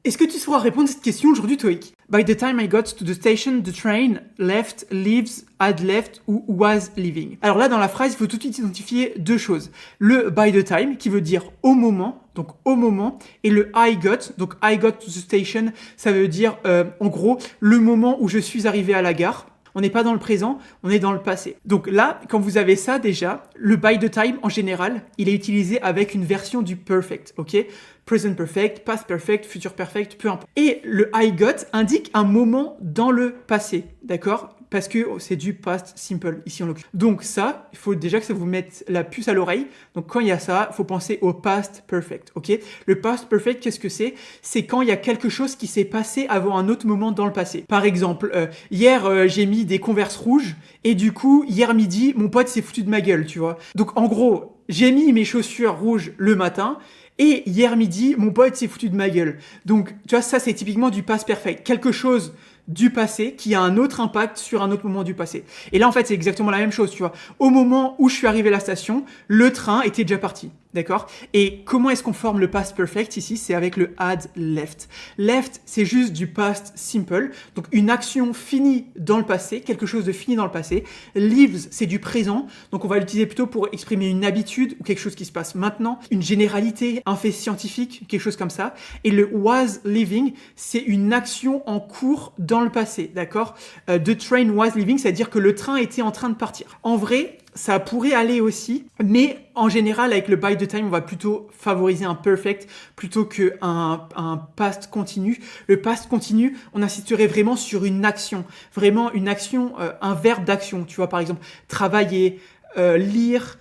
Est-ce que tu sauras répondre à cette question aujourd'hui, TOEIC? By the time I got to the station, the train left, leaves, had left ou was leaving. Alors là, dans la phrase, il faut tout de suite identifier deux choses. Le by the time, qui veut dire au moment, donc au moment, et le I got, donc I got to the station, ça veut dire en gros le moment où je suis arrivé à la gare. On n'est pas dans le présent, on est dans le passé. Donc là, quand vous avez ça déjà, le by the time en général, il est utilisé avec une version du perfect, ok? Present perfect, past perfect, future perfect, peu importe. Et le I got indique un moment dans le passé, d'accord? Parce que c'est du past simple ici en l'occurrence. Donc ça, il faut déjà que ça vous mette la puce à l'oreille. Donc quand il y a ça, il faut penser au past perfect, ok? Le past perfect, qu'est-ce que c'est? C'est quand il y a quelque chose qui s'est passé avant un autre moment dans le passé. Par exemple, hier, j'ai mis des Converse rouges et du coup, hier midi, mon pote s'est foutu de ma gueule, tu vois? Donc en gros, j'ai mis mes chaussures rouges le matin. Et hier midi, mon pote s'est foutu de ma gueule. Donc, tu vois, ça, c'est typiquement du past perfect. Quelque chose du passé qui a un autre impact sur un autre moment du passé. Et là, en fait, c'est exactement la même chose, tu vois. Au moment où je suis arrivé à la station, le train était déjà parti. D'accord? Et comment est-ce qu'on forme le past perfect ici? C'est avec le had left. Left, c'est juste du past simple. Donc, une action finie dans le passé, quelque chose de fini dans le passé. Leaves, c'est du présent. Donc, on va l'utiliser plutôt pour exprimer une habitude ou quelque chose qui se passe maintenant, une généralité, un fait scientifique, quelque chose comme ça. Et le was leaving, c'est une action en cours dans le passé. D'accord? The train was leaving, c'est-à-dire que le train était en train de partir. En vrai, ça pourrait aller aussi, mais en général, avec le by the time, on va plutôt favoriser un perfect plutôt qu'un past continu. Le past continu, on insisterait vraiment sur une action, un verbe d'action. Tu vois, par exemple, travailler, lire,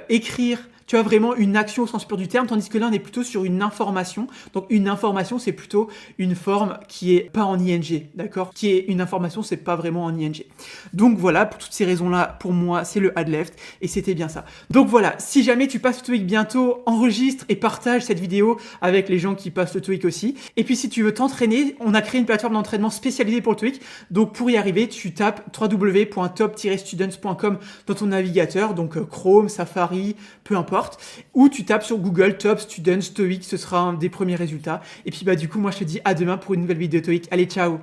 écrire. Tu as vraiment une action au sens pur du terme, tandis que là, on est plutôt sur une information. Donc, une information, c'est plutôt une forme qui est pas en ing, d'accord? Qui est une information, c'est pas vraiment en ing. Donc voilà, pour toutes ces raisons-là, pour moi, c'est le had left, et c'était bien ça. Donc voilà, si jamais tu passes le TOEIC bientôt, enregistre et partage cette vidéo avec les gens qui passent le TOEIC aussi. Et puis, si tu veux t'entraîner, on a créé une plateforme d'entraînement spécialisée pour le TOEIC. Donc, pour y arriver, tu tapes www.top-students.com dans ton navigateur, donc Chrome, Safari, peu importe. Ou tu tapes sur Google Top Students TOEIC, ce sera un des premiers résultats. Et puis bah du coup, moi je te dis à demain pour une nouvelle vidéo TOEIC. Allez, ciao!